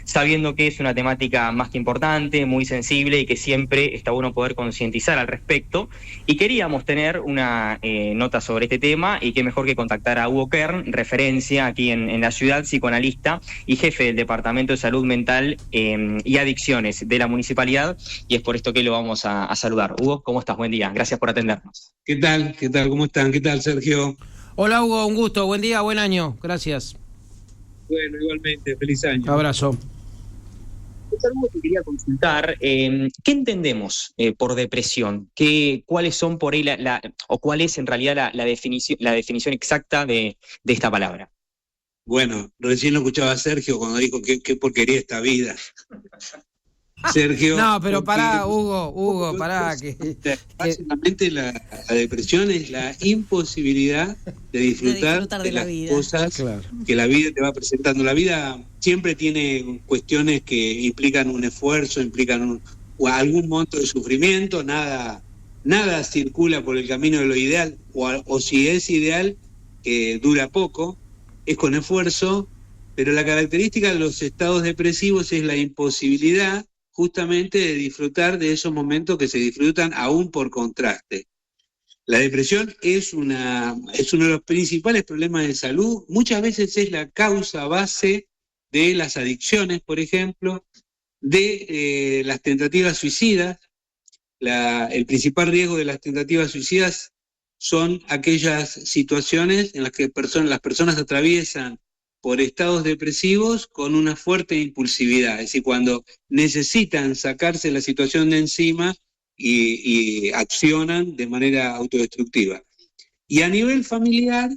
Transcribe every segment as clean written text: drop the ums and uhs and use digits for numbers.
sabiendo que es una temática más que importante, muy sensible y que siempre está bueno poder concientizar al respecto. Y queríamos tener una nota sobre este tema, y qué mejor que contactar a Hugo Kern, referencia aquí en la ciudad, psicoanalista y jefe del Departamento de Salud Mental y Adicciones de la Municipalidad, y es por esto que lo vamos a saludar. Hugo, ¿cómo estás? Buen día, gracias por atendernos. ¿Qué tal? ¿Qué tal? ¿Cómo están? ¿Qué tal, Sergio? Hola Hugo, un gusto, buen día, buen año, gracias. Bueno, igualmente, feliz año. Abrazo. Es algo que quería consultar. ¿Qué entendemos por depresión? ¿Cuáles son por ahí o cuál es en realidad la definición exacta de esta palabra? Bueno, recién lo escuchaba a Sergio cuando dijo qué porquería esta vida. Sergio. No, pero pará, Hugo, pará. Básicamente la depresión es la imposibilidad de disfrutar de las cosas que la vida te va presentando. La vida siempre tiene cuestiones que implican un esfuerzo, implican algún monto de sufrimiento, nada circula por el camino de lo ideal, o si es ideal, dura poco, es con esfuerzo, pero la característica de los estados depresivos es la imposibilidad justamente de disfrutar de esos momentos que se disfrutan aún por contraste. La depresión es uno de los principales problemas de salud, muchas veces es la causa base de las adicciones, por ejemplo, de las tentativas suicidas. El principal riesgo de las tentativas suicidas son aquellas situaciones en las que las personas atraviesan por estados depresivos con una fuerte impulsividad, es decir, cuando necesitan sacarse la situación de encima y accionan de manera autodestructiva. Y a nivel familiar,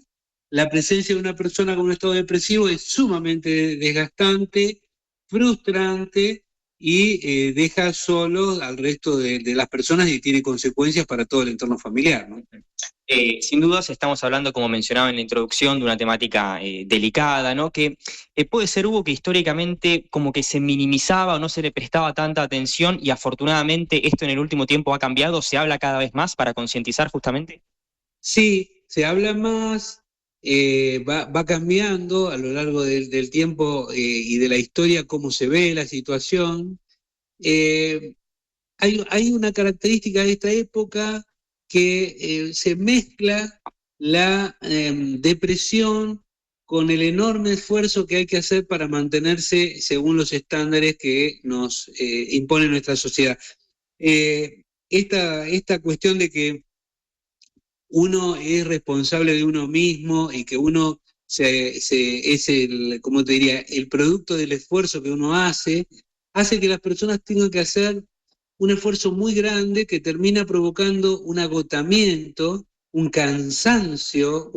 la presencia de una persona con un estado depresivo es sumamente desgastante, frustrante y deja solo al resto de las personas y tiene consecuencias para todo el entorno familiar, ¿no? Sin dudas estamos hablando, como mencionaba en la introducción, de una temática delicada, ¿no? Que puede ser, Hugo, que históricamente como que se minimizaba o no se le prestaba tanta atención, y afortunadamente esto en el último tiempo ha cambiado, se habla cada vez más para concientizar justamente. Sí, se habla más, va cambiando a lo largo del tiempo y de la historia cómo se ve la situación. Hay una característica de esta época que se mezcla la depresión con el enorme esfuerzo que hay que hacer para mantenerse según los estándares que nos impone nuestra sociedad. Esta cuestión de que uno es responsable de uno mismo y que uno es ¿cómo te diría?, el producto del esfuerzo que uno hace que las personas tengan que hacer un esfuerzo muy grande que termina provocando un agotamiento, un cansancio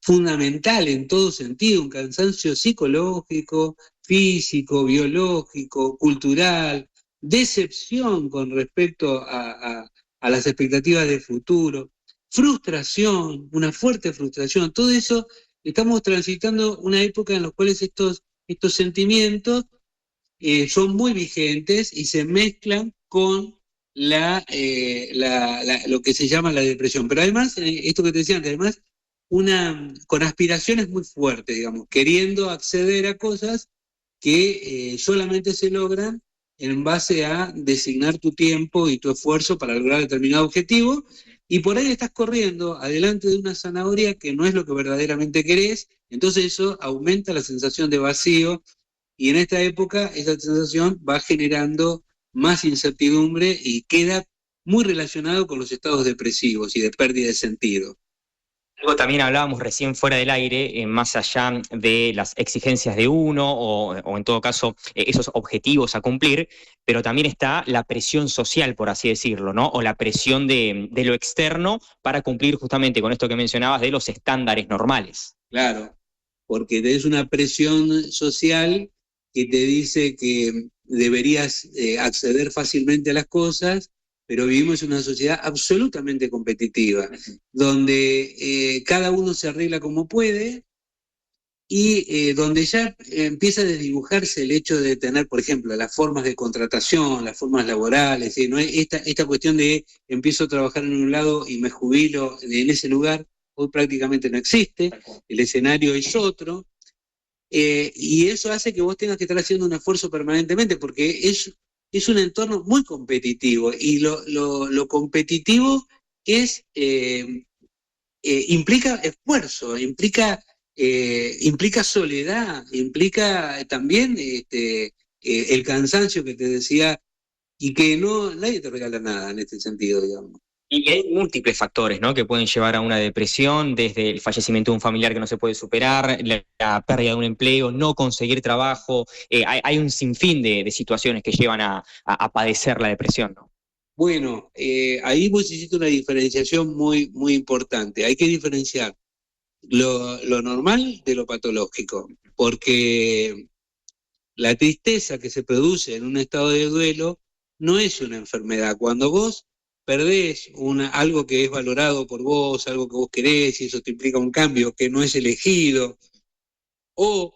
fundamental en todo sentido, un cansancio psicológico, físico, biológico, cultural, decepción con respecto a las expectativas de futuro, frustración, una fuerte frustración. Todo eso, estamos transitando una época en la cual estos sentimientos son muy vigentes y se mezclan con lo que se llama la depresión. Pero además, esto que te decía antes, además, con aspiraciones muy fuertes, digamos, queriendo acceder a cosas que solamente se logran en base a designar tu tiempo y tu esfuerzo para lograr determinado objetivo, y por ahí estás corriendo adelante de una zanahoria que no es lo que verdaderamente querés, entonces eso aumenta la sensación de vacío, y en esta época esa sensación va generando más incertidumbre y queda muy relacionado con los estados depresivos y de pérdida de sentido. Algo también hablábamos recién fuera del aire, más allá de las exigencias de uno o en todo caso esos objetivos a cumplir, pero también está la presión social, por así decirlo, ¿no? O la presión de lo externo para cumplir justamente con esto que mencionabas de los estándares normales. Claro, porque tenés una presión social que te dice que deberías acceder fácilmente a las cosas, pero vivimos en una sociedad absolutamente competitiva, donde cada uno se arregla como puede y donde ya empieza a desdibujarse el hecho de tener, por ejemplo, las formas de contratación, las formas laborales, ¿no? Esta cuestión de empiezo a trabajar en un lado y me jubilo en ese lugar, hoy prácticamente no existe, el escenario es otro. y eso hace que vos tengas que estar haciendo un esfuerzo permanentemente, porque es un entorno muy competitivo, y lo competitivo implica esfuerzo, implica soledad, implica también el cansancio que te decía, y que nadie te regala nada en este sentido, digamos. Y hay múltiples factores, ¿no?, que pueden llevar a una depresión, desde el fallecimiento de un familiar que no se puede superar, la pérdida de un empleo, no conseguir trabajo. Hay un sinfín de situaciones que llevan a padecer la depresión, ¿no? Bueno, ahí vos hiciste una diferenciación muy, muy importante. Hay que diferenciar lo normal de lo patológico, porque la tristeza que se produce en un estado de duelo no es una enfermedad. Cuando vos perdés algo que es valorado por vos, algo que vos querés, y eso te implica un cambio que no es elegido, o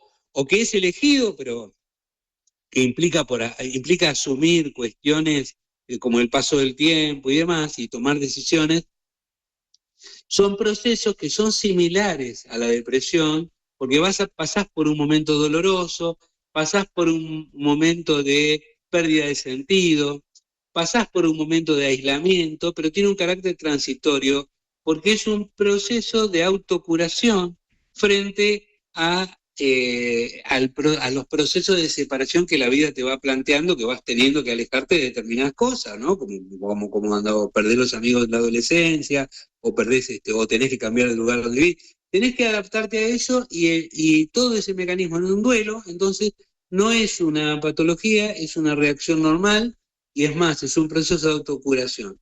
que es elegido, pero que implica asumir cuestiones como el paso del tiempo y demás, y tomar decisiones, son procesos que son similares a la depresión, porque pasás por un momento doloroso, pasás por un momento de pérdida de sentido, pasás por un momento de aislamiento, pero tiene un carácter transitorio, porque es un proceso de autocuración frente a los procesos de separación que la vida te va planteando, que vas teniendo que alejarte de determinadas cosas, ¿no? Como cuando perdés los amigos de la adolescencia, o o tenés que cambiar de lugar donde vivís. Tenés que adaptarte a eso, y todo ese mecanismo en un duelo, entonces no es una patología, es una reacción normal, y es más, es un proceso de autocuración.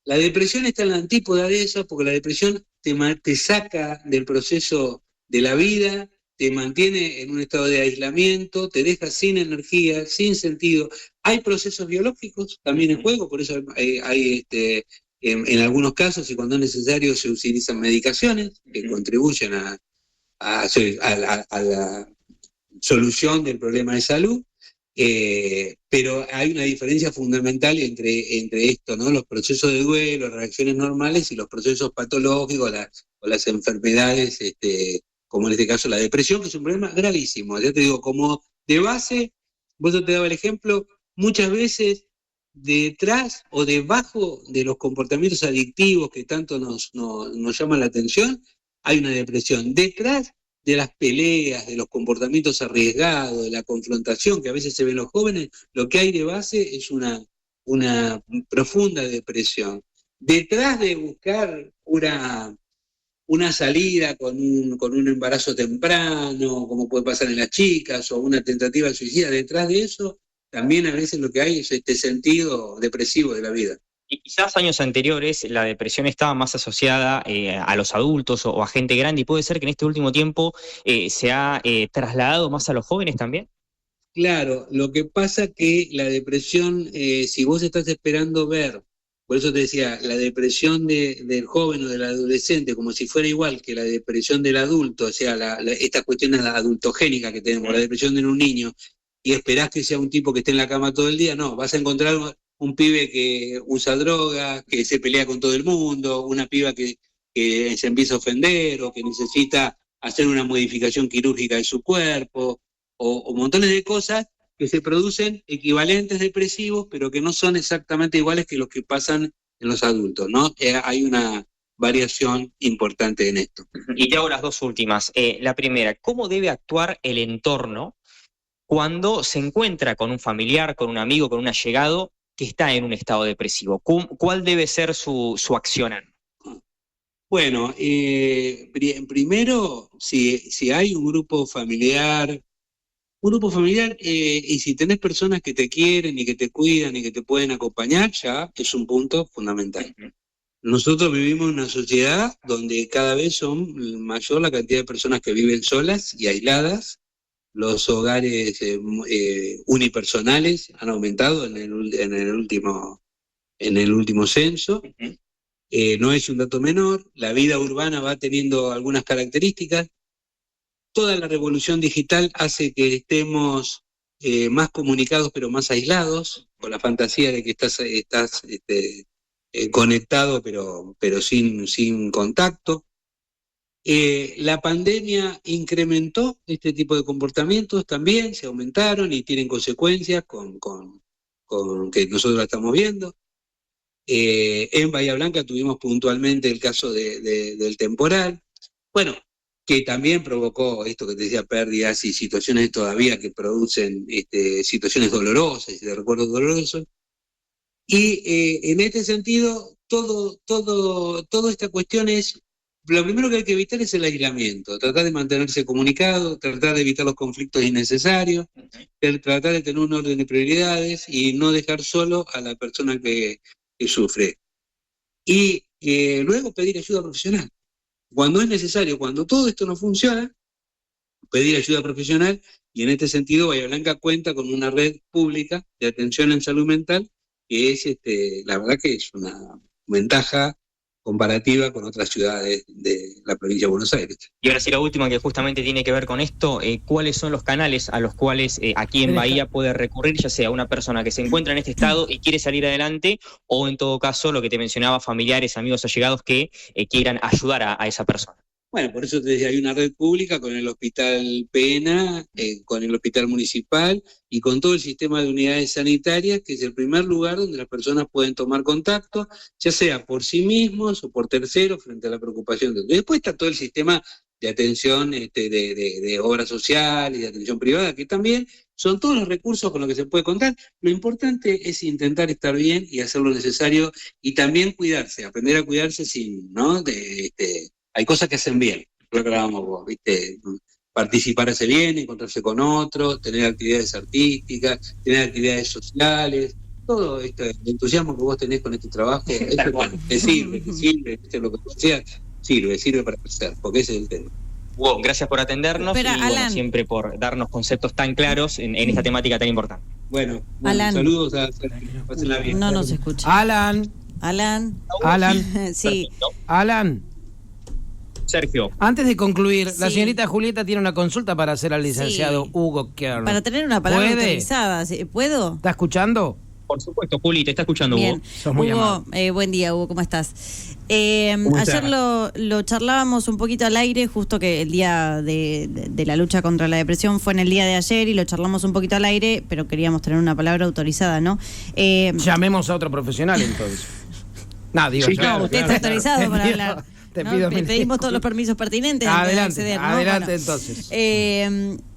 La depresión está en la antípoda de eso, porque la depresión te saca del proceso de la vida, te mantiene en un estado de aislamiento, te deja sin energía, sin sentido. Hay procesos biológicos también en juego, por eso hay en algunos casos, y cuando es necesario, se utilizan medicaciones que contribuyen a la solución del problema de salud. Pero hay una diferencia fundamental entre esto, ¿no? Los procesos de duelo, las reacciones normales, y los procesos patológicos, o las enfermedades, como en este caso la depresión, que es un problema gravísimo. Ya te digo, como de base, vos te daba el ejemplo, muchas veces detrás o debajo de los comportamientos adictivos que tanto nos llaman la atención, hay una depresión. Detrás de las peleas, de los comportamientos arriesgados, de la confrontación que a veces se ven en los jóvenes, lo que hay de base es una profunda depresión. Detrás de buscar una salida con un embarazo temprano, como puede pasar en las chicas, o una tentativa de suicida, detrás de eso también a veces lo que hay es este sentido depresivo de la vida. Y quizás años anteriores la depresión estaba más asociada a los adultos o a gente grande, y puede ser que en este último tiempo se ha trasladado más a los jóvenes también. Claro, lo que pasa que la depresión, si vos estás esperando ver, por eso te decía, la depresión del joven o del adolescente, como si fuera igual que la depresión del adulto, o sea, estas cuestiones adultogénicas que tenemos, la depresión de un niño, y esperás que sea un tipo que esté en la cama todo el día, no, vas a encontrar un pibe que usa drogas, que se pelea con todo el mundo, una piba que se empieza a ofender, o que necesita hacer una modificación quirúrgica de su cuerpo, o montones de cosas que se producen equivalentes depresivos, pero que no son exactamente iguales que los que pasan en los adultos, ¿no? Hay una variación importante en esto. Y te hago las dos últimas. La primera, ¿cómo debe actuar el entorno cuando se encuentra con un familiar, con un amigo, con un allegado que está en un estado depresivo? ¿Cuál debe ser su accionar? Bueno, primero, si hay un grupo familiar, y si tenés personas que te quieren y que te cuidan y que te pueden acompañar, ya es un punto fundamental. Nosotros vivimos en una sociedad donde cada vez son mayor la cantidad de personas que viven solas y aisladas. Los hogares unipersonales han aumentado en el último censo. No es un dato menor. La vida urbana va teniendo algunas características. Toda la revolución digital hace que estemos más comunicados pero más aislados, con la fantasía de que estás conectado pero sin contacto. La pandemia incrementó este tipo de comportamientos también, se aumentaron y tienen consecuencias con que nosotros la estamos viendo. En Bahía Blanca tuvimos puntualmente el caso del temporal, bueno, que también provocó esto que te decía, pérdidas y situaciones todavía que producen situaciones dolorosas y de recuerdos dolorosos. Y en este sentido, toda esta cuestión es, lo primero que hay que evitar es el aislamiento, tratar de mantenerse comunicado, tratar de evitar los conflictos innecesarios, tratar de tener un orden de prioridades y no dejar solo a la persona que sufre. Y luego pedir ayuda profesional. Cuando es necesario, cuando todo esto no funciona, pedir ayuda profesional, y en este sentido Bahía Blanca cuenta con una red pública de atención en salud mental, que es, la verdad que es una ventaja comparativa con otras ciudades de la provincia de Buenos Aires. Y ahora sí, la última, que justamente tiene que ver con esto, ¿cuáles son los canales a los cuales aquí en Bahía puede recurrir, ya sea una persona que se encuentra en este estado y quiere salir adelante, o en todo caso, lo que te mencionaba, familiares, amigos, allegados que quieran ayudar a esa persona? Bueno, por eso te decía, hay una red pública con el Hospital Pena, con el Hospital Municipal y con todo el sistema de unidades sanitarias, que es el primer lugar donde las personas pueden tomar contacto, ya sea por sí mismos o por terceros, frente a la preocupación de otros. Después está todo el sistema de atención de obra social y de atención privada, que también son todos los recursos con los que se puede contar. Lo importante es intentar estar bien y hacer lo necesario y también cuidarse, aprender a cuidarse sin, ¿no? Hay cosas que hacen bien, lo que hablábamos vos, ¿viste? Participarse bien, encontrarse con otros, tener actividades artísticas, tener actividades sociales, todo esto, el entusiasmo que vos tenés con este trabajo, eso te sirve, ¿viste? Lo que sea, sirve para crecer, porque ese es el tema. Wow, gracias por atendernos. Pero, y bueno, siempre por darnos conceptos tan claros en esta temática tan importante. Bueno, saludos a pásenla bien. No nos escucha. Alan. Sí. Alan. Sergio. Antes de concluir, la señorita Julieta tiene una consulta para hacer al licenciado Hugo Kern. Para tener una palabra autorizada, ¿puedo? ¿Está escuchando? Por supuesto, Juli, te está escuchando. Bien. Hugo. Sos muy Hugo, buen día, Hugo, ¿cómo estás? Ayer lo charlábamos un poquito al aire, justo que el día de la lucha contra la depresión fue en el día de ayer y lo charlamos un poquito al aire, pero queríamos tener una palabra autorizada, ¿no? Llamemos a otro profesional, entonces. Usted está autorizado para hablar. Pedimos todos los permisos pertinentes. Adelante, entonces.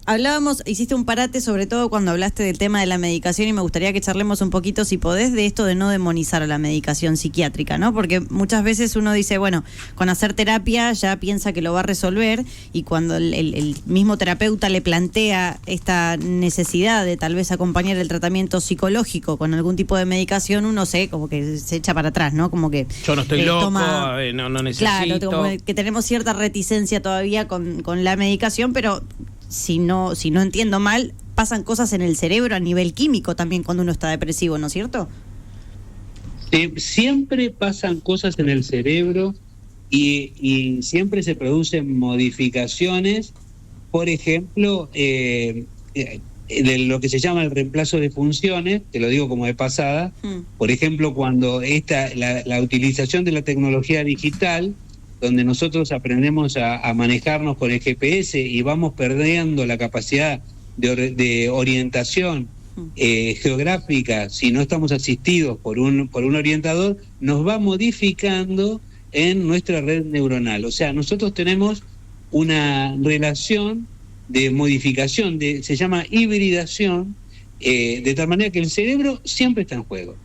Hablábamos, hiciste un parate sobre todo cuando hablaste del tema de la medicación y me gustaría que charlemos un poquito, si podés, de esto de no demonizar a la medicación psiquiátrica, ¿no? Porque muchas veces uno dice, bueno, con hacer terapia ya piensa que lo va a resolver, y cuando el mismo terapeuta le plantea esta necesidad de tal vez acompañar el tratamiento psicológico con algún tipo de medicación, uno como que se echa para atrás, ¿no? Como que yo no estoy loco, no necesito. Claro, como que tenemos cierta reticencia todavía con la medicación, pero si no entiendo mal, pasan cosas en el cerebro a nivel químico también cuando uno está depresivo, ¿no es cierto? Siempre pasan cosas en el cerebro y siempre se producen modificaciones, por ejemplo, de lo que se llama el reemplazo de funciones, te lo digo como de pasada, por ejemplo, cuando la utilización de la tecnología digital, donde nosotros aprendemos a manejarnos con el GPS y vamos perdiendo la capacidad de orientación geográfica, si no estamos asistidos por un orientador, nos va modificando en nuestra red neuronal. O sea, nosotros tenemos una relación de modificación, se llama hibridación, de tal manera que el cerebro siempre está en juego.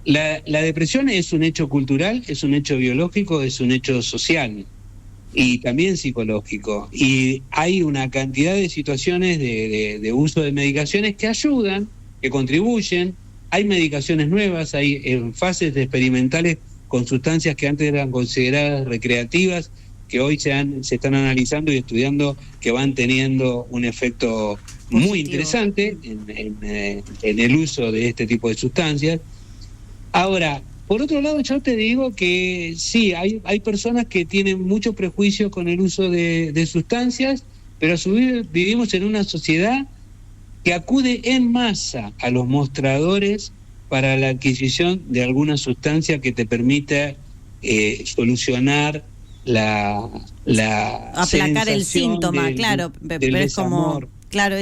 La depresión es un hecho cultural, es un hecho biológico, es un hecho social y también psicológico. Y hay una cantidad de situaciones de uso de medicaciones que ayudan, que contribuyen. Hay medicaciones nuevas, hay fases experimentales con sustancias que antes eran consideradas recreativas, que hoy se están analizando y estudiando, que van teniendo un efecto muy interesante en el uso de este tipo de sustancias. Ahora, por otro lado, yo te digo que sí, hay personas que tienen muchos prejuicios con el uso de sustancias, pero a su vez vivimos en una sociedad que acude en masa a los mostradores para la adquisición de alguna sustancia que te permita solucionar la aplacar el síntoma, claro, pero es como, claro,